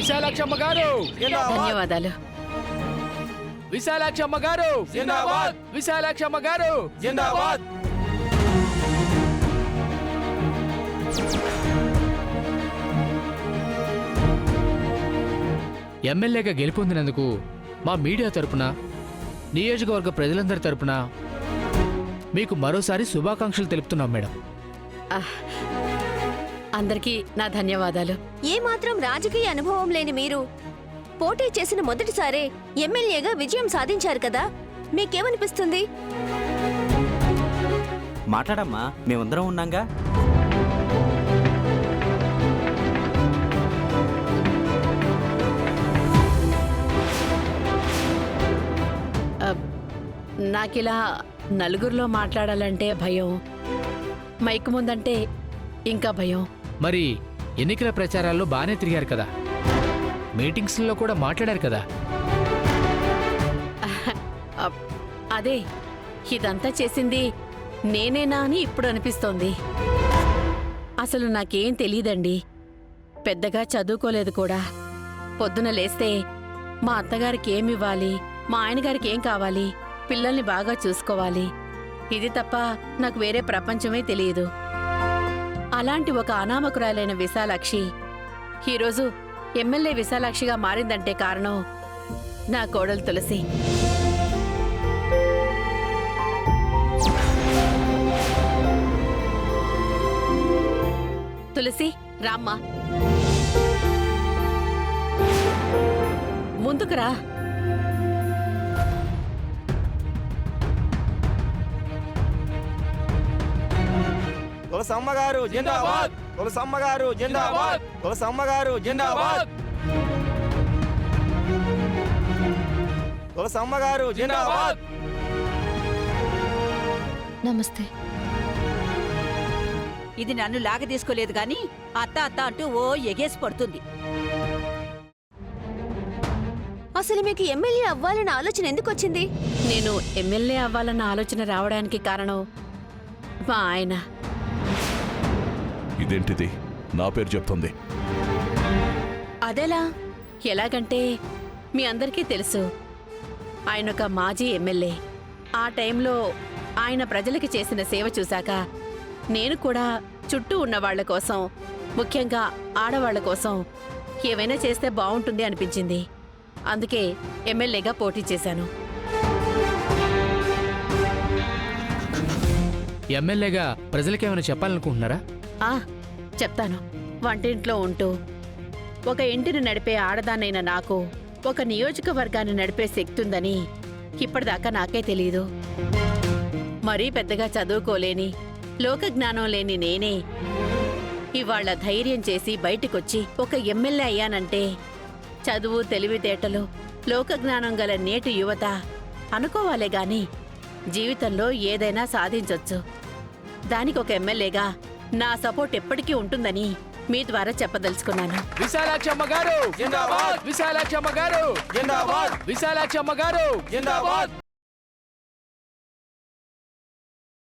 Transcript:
విశాలాక్షమ్మ గారు ధన్యవాదాలు. విశాలాక్షమ్మ గారు జిందాబాద్. విశాలాక్షమ్మ గారు జిందాబాద్. ఎమ్మెల్యేగా గెలుపొందినందుకు మా మీడియా తరపున, నియోజకవర్గ ప్రజలందరి తరపున మీకు మరోసారి శుభాకాంక్షలు తెలుపుతున్నాం మేడం. అందరికీ నా ధన్యవాదాలు. ఏమాత్రం రాజకీయ అనుభవం లేని మీరు పోటీ చేసిన మొదటిసారే ఎమ్మెల్యేగా విజయం సాధించారు కదా, మీకేమనిపిస్తుంది? మాట్లాడమ్మా, మేమందరం ఉన్నాంగా. నాకిలా నలుగురిలో మాట్లాడాలంటే భయం, మైకు ముందంటే ఇంకా భయం. మరి ఎన్నికల ప్రచారాల్లో బాగానే తిరిగారు కదా, మీటింగ్స్లో కూడా మాట్లాడారు కదా. అదే, ఇదంతా చేసింది నేనేనా అని ఇప్పుడు అనిపిస్తోంది. అసలు నాకేం తెలీదండి, పెద్దగా చదువుకోలేదు కూడా. పొద్దున లేస్తే మా అత్తగారికి ఏమివ్వాలి, మా ఆయనగారికి ఏం కావాలి, పిల్లల్ని బాగా చూసుకోవాలి, ఇది తప్ప నాకు వేరే ప్రపంచమే తెలియదు. అలాంటి ఒక అనామకురాలైన విశాలాక్షి ఈరోజు ఎమ్మెల్యే విశాలాక్షిగా మారిందంటే కారణం నా కోడలు తులసి. తులసి, రామ్మా, ముందుకురా. తులసమ్మ గారు జిందాబాద్. తులసమ్మ గారు జిందాబాద్. తులసమ్మ గారు జిందాబాద్. తులసమ్మ గారు జిందాబాద్. నమస్తే. ఇది నన్ను లాగ తీసుకోలేదు గాని అత్త అత్త అంటూ ఓ ఎగేసి పడుతుంది. అసలు మీకు ఎమ్మెల్యే అవ్వాలన్న ఆలోచన ఎందుకు వచ్చింది? నేను ఎమ్మెల్యే అవ్వాలన్న ఆలోచన రావడానికి కారణం మా ఆయన. ఇదేంటిది, నా పేరు చెప్తుంది? అదెలా? ఎలాగంటే మీ అందరికీ తెలుసు, ఆయన ఒక మాజీ ఎమ్మెల్యే. ఆ టైంలో ఆయన ప్రజలకి చేసిన సేవ చూశాక నేను కూడా చుట్టూ ఉన్న వాళ్ల కోసం, ముఖ్యంగా ఆడవాళ్ల కోసం ఏవైనా చేస్తే బావుంటుంది అనిపించింది. అందుకే ఎమ్మెల్యేగా పోటీ చేశాను. ఎమ్మెల్యేగా ప్రజలకేమైనా చెప్పాలనుకుంటున్నారా? చెప్తాను. వంటింట్లో ఉంటూ ఒక ఇంటిని నడిపే ఆడదానైన నాకు ఒక నియోజకవర్గాన్ని నడిపే శక్తి ఉందని ఇప్పటిదాకా నాకే తెలీదు. మరీ పెద్దగా చదువుకోలేని, లోకజ్ఞానం లేని నేనే ఇవాళ్ల ధైర్యం చేసి బయటికొచ్చి ఒక ఎమ్మెల్యే అయ్యానంటే చదువు, తెలివితేటలు, లోకజ్ఞానం గల నేటి యువత అనుకోవాలే గాని జీవితంలో ఏదైనా సాధించొచ్చు. దానికి ఒక ఎమ్మెల్యేగా నా సపోర్ట్ ఎప్పటికీ ఉంటుందని మీ ద్వారా చెప్పదలుచుకున్నాను. విశాలాక్షమ్మ గారు జిందాబాద్. విశాలాక్షమ్మ గారు జిందాబాద్. విశాలాక్షమ్మ గారు జిందాబాద్.